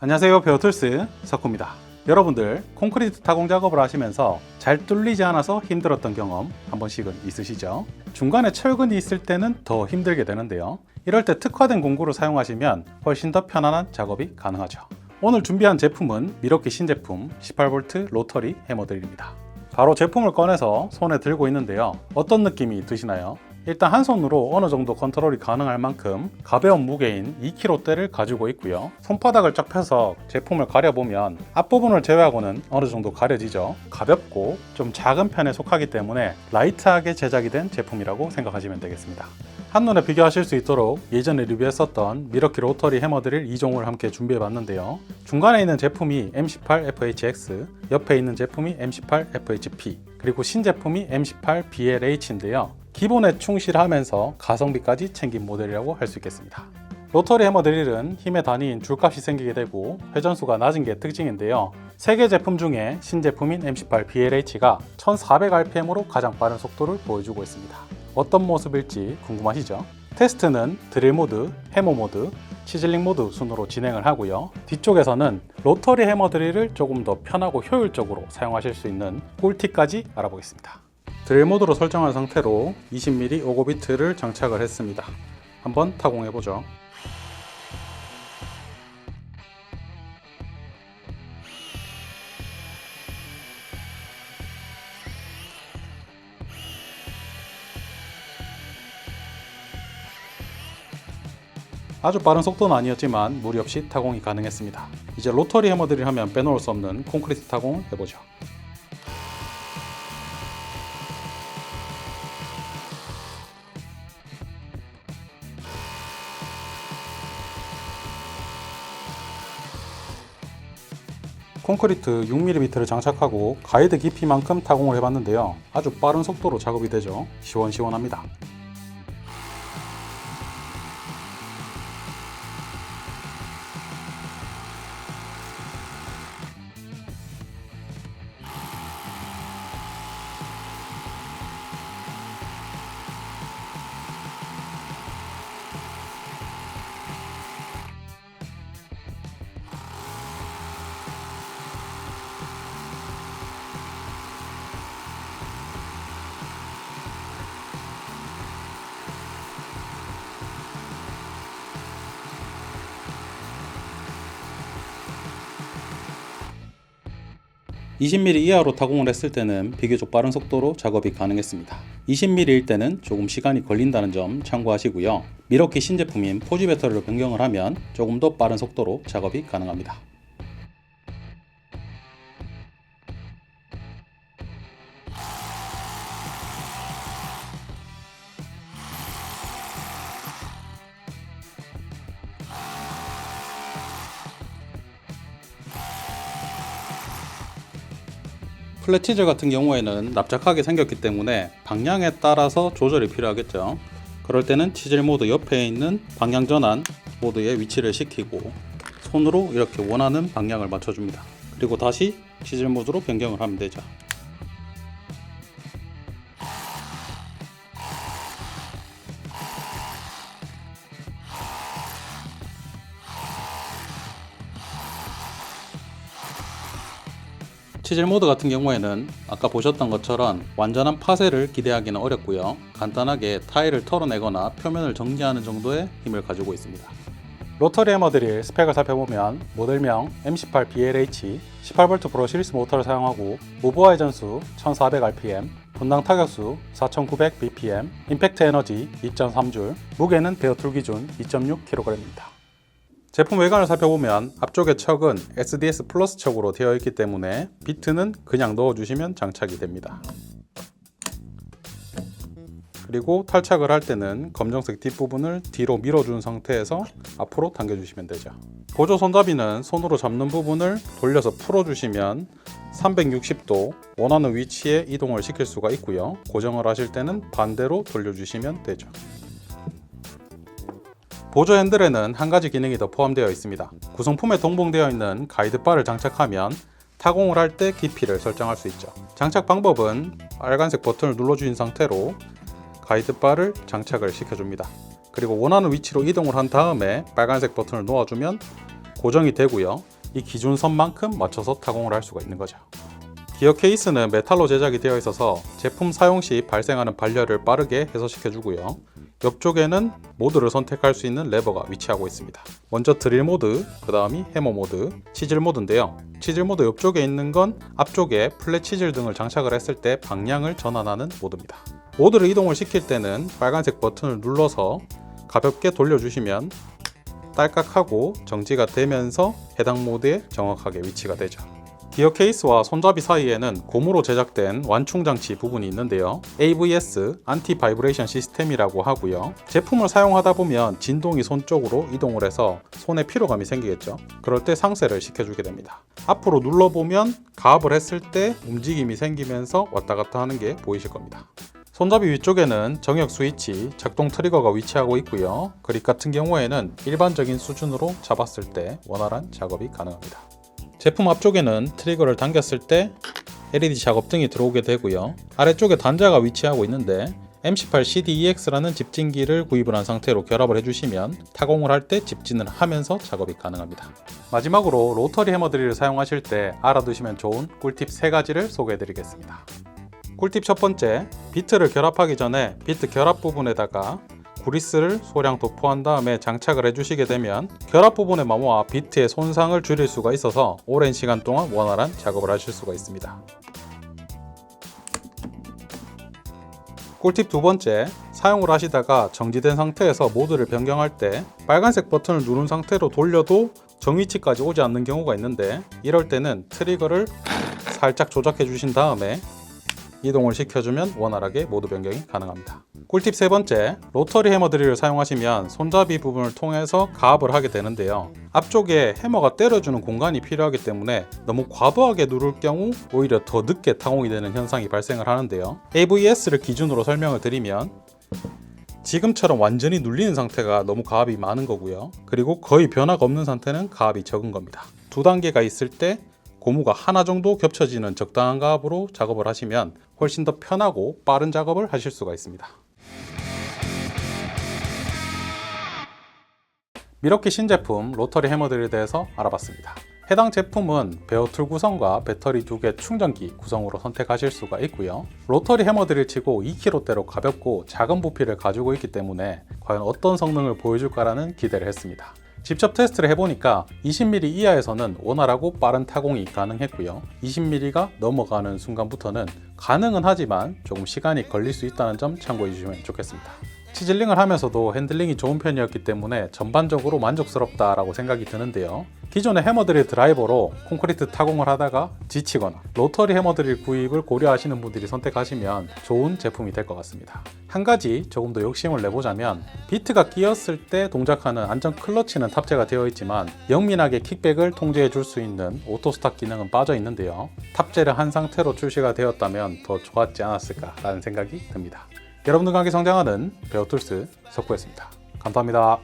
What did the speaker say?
안녕하세요, 베어툴스 석구입니다. 여러분들 콘크리트 타공 작업을 하시면서 잘 뚫리지 않아서 힘들었던 경험 한 번씩은 있으시죠? 중간에 철근이 있을 때는 더 힘들게 되는데요. 이럴 때 특화된 공구를 사용하시면 훨씬 더 편안한 작업이 가능하죠. 오늘 준비한 제품은 미러키 신제품 18V 로터리 해머드릴입니다. 바로 제품을 꺼내서 손에 들고 있는데요. 어떤 느낌이 드시나요? 일단 한 손으로 어느 정도 컨트롤이 가능할 만큼 가벼운 무게인 2kg대를 가지고 있고요. 손바닥을 쫙 펴서 제품을 가려보면 앞부분을 제외하고는 어느 정도 가려지죠. 가볍고 좀 작은 편에 속하기 때문에 라이트하게 제작이 된 제품이라고 생각하시면 되겠습니다. 한눈에 비교하실 수 있도록 예전에 리뷰했었던 미러키 로터리 해머드릴 2종을 함께 준비해봤는데요. 중간에 있는 제품이 M18FHX, 옆에 있는 제품이 M18FHP, 그리고 신제품이 M18BLH인데요. 기본에 충실하면서 가성비까지 챙긴 모델이라고 할 수 있겠습니다. 로터리 해머드릴은 힘의 단위인 줄값이 생기게 되고 회전수가 낮은 게 특징인데요. 3개 제품 중에 신제품인 M18BLH가 1400rpm으로 가장 빠른 속도를 보여주고 있습니다. 어떤 모습일지 궁금하시죠? 테스트는 드릴 모드, 해머 모드, 치즐링 모드 순으로 진행을 하고요. 뒤쪽에서는 로터리 해머드릴을 조금 더 편하고 효율적으로 사용하실 수 있는 꿀팁까지 알아보겠습니다. 드릴 모드로 설정한 상태로 20mm 5고비트를 장착을 했습니다. 한번 타공해보죠. 아주 빠른 속도는 아니었지만 무리 없이 타공이 가능했습니다. 이제 로터리 해머드릴 하면 빼놓을 수 없는 콘크리트 타공을 해보죠. 콘크리트 6mm를 장착하고 가이드 깊이만큼 타공을 해봤는데요. 아주 빠른 속도로 작업이 되죠. 시원시원합니다. (20mm) 이하로 타공을 했을 때는 비교적 빠른 속도로 작업이 가능했습니다. 20mm일 때는 조금 시간이 걸린다는 점 참고하시고요. 미러키 신제품인 포지 배터리로 변경을 하면 조금 더 빠른 속도로 작업이 가능합니다. 플랫치즈 같은 경우에는 납작하게 생겼기 때문에 방향에 따라서 조절이 필요하겠죠. 그럴 때는 치질 모드 옆에 있는 방향 전환 모드에 위치를 시키고 손으로 이렇게 원하는 방향을 맞춰줍니다. 그리고 다시 치질 모드로 변경을 하면 되죠. 치질 모드 같은 경우에는 아까 보셨던 것처럼 완전한 파쇄를 기대하기는 어렵고요. 간단하게 타일을 털어내거나 표면을 정리하는 정도의 힘을 가지고 있습니다. 로터리 해머드릴 스펙을 살펴보면 모델명 M18BLH 18V 프로 시리즈 모터를 사용하고 무브와 회전수 1400rpm, 분당 타격수 4900bpm, 임팩트 에너지 2.3줄, 무게는 베어툴 기준 2.6kg입니다. 제품 외관을 살펴보면 앞쪽의 척은 SDS 플러스 척으로 되어 있기 때문에 비트는 그냥 넣어주시면 장착이 됩니다. 그리고 탈착을 할 때는 검정색 뒷부분을 뒤로 밀어준 상태에서 앞으로 당겨주시면 되죠. 보조 손잡이는 손으로 잡는 부분을 돌려서 풀어주시면 360도 원하는 위치에 이동을 시킬 수가 있고요. 고정을 하실 때는 반대로 돌려주시면 되죠. 보조 핸들에는 한 가지 기능이 더 포함되어 있습니다. 구성품에 동봉되어 있는 가이드바를 장착하면 타공을 할 때 깊이를 설정할 수 있죠. 장착 방법은 빨간색 버튼을 눌러주신 상태로 가이드바를 장착을 시켜줍니다. 그리고 원하는 위치로 이동을 한 다음에 빨간색 버튼을 놓아주면 고정이 되고요. 이 기준 선만큼 맞춰서 타공을 할 수가 있는 거죠. 기어 케이스는 메탈로 제작이 되어 있어서 제품 사용 시 발생하는 발열을 빠르게 해소시켜 주고요. 옆쪽에는 모드를 선택할 수 있는 레버가 위치하고 있습니다. 먼저 드릴 모드, 그 다음이 해머 모드, 치질 모드인데요. 치질 모드 옆쪽에 있는 건 앞쪽에 플랫 치질 등을 장착을 했을 때 방향을 전환하는 모드입니다. 모드를 이동을 시킬 때는 빨간색 버튼을 눌러서 가볍게 돌려주시면 딸깍하고 정지가 되면서 해당 모드에 정확하게 위치가 되죠. 기어 케이스와 손잡이 사이에는 고무로 제작된 완충 장치 부분이 있는데요. AVS 안티 바이브레이션 시스템이라고 하고요. 제품을 사용하다 보면 진동이 손 쪽으로 이동을 해서 손에 피로감이 생기겠죠. 그럴 때 상쇄를 시켜주게 됩니다. 앞으로 눌러보면 가압을 했을 때 움직임이 생기면서 왔다 갔다 하는 게 보이실 겁니다. 손잡이 위쪽에는 정역 스위치, 작동 트리거가 위치하고 있고요. 그립 같은 경우에는 일반적인 수준으로 잡았을 때 원활한 작업이 가능합니다. 제품 앞쪽에는 트리거를 당겼을 때 LED 작업등이 들어오게 되고요. 아래쪽에 단자가 위치하고 있는데 MC8CDEX라는 집진기를 구입을 한 상태로 결합을 해주시면 타공을 할 때 집진을 하면서 작업이 가능합니다. 마지막으로 로터리 해머 드릴을 사용하실 때 알아두시면 좋은 꿀팁 3가지를 소개해 드리겠습니다. 꿀팁 첫 번째, 비트를 결합하기 전에 비트 결합 부분에다가 그리스를 소량 도포한 다음에 장착을 해주시게 되면 결합 부분의 마모와 비트의 손상을 줄일 수가 있어서 오랜 시간 동안 원활한 작업을 하실 수가 있습니다. 꿀팁 두 번째, 사용을 하시다가 정지된 상태에서 모드를 변경할 때 빨간색 버튼을 누른 상태로 돌려도 정위치까지 오지 않는 경우가 있는데 이럴 때는 트리거를 살짝 조작해 주신 다음에 이동을 시켜주면 원활하게 모드 변경이 가능합니다. 꿀팁 세 번째, 로터리 해머 드릴을 사용하시면 손잡이 부분을 통해서 가압을 하게 되는데요. 앞쪽에 해머가 때려주는 공간이 필요하기 때문에 너무 과도하게 누를 경우 오히려 더 늦게 타공이 되는 현상이 발생을 하는데요. AVS를 기준으로 설명을 드리면 지금처럼 완전히 눌리는 상태가 너무 가압이 많은 거고요. 그리고 거의 변화가 없는 상태는 가압이 적은 겁니다. 두 단계가 있을 때 고무가 하나 정도 겹쳐지는 적당한 가압으로 작업을 하시면 훨씬 더 편하고 빠른 작업을 하실 수가 있습니다. 미러키 신제품 로터리 해머 드릴에 대해서 알아봤습니다. 해당 제품은 베어툴 구성과 배터리 2개 충전기 구성으로 선택하실 수가 있고요. 로터리 해머 드릴 치고 2kg대로 가볍고 작은 부피를 가지고 있기 때문에 과연 어떤 성능을 보여줄까라는 기대를 했습니다. 직접 테스트를 해보니까 20mm 이하에서는 원활하고 빠른 타공이 가능했고요. 20mm가 넘어가는 순간부터는 가능은 하지만 조금 시간이 걸릴 수 있다는 점 참고해 주시면 좋겠습니다. 치질링을 하면서도 핸들링이 좋은 편이었기 때문에 전반적으로 만족스럽다라고 생각이 드는데요. 기존의 해머드릴 드라이버로 콘크리트 타공을 하다가 지치거나 로터리 해머드릴 구입을 고려하시는 분들이 선택하시면 좋은 제품이 될 것 같습니다. 한 가지 조금 더 욕심을 내보자면 비트가 끼었을 때 동작하는 안전 클러치는 탑재가 되어 있지만 영민하게 킥백을 통제해 줄 수 있는 오토 스탑 기능은 빠져 있는데요. 탑재를 한 상태로 출시가 되었다면 더 좋았지 않았을까라는 생각이 듭니다. 여러분들과 함께 성장하는 베어툴스 석구였습니다. 감사합니다.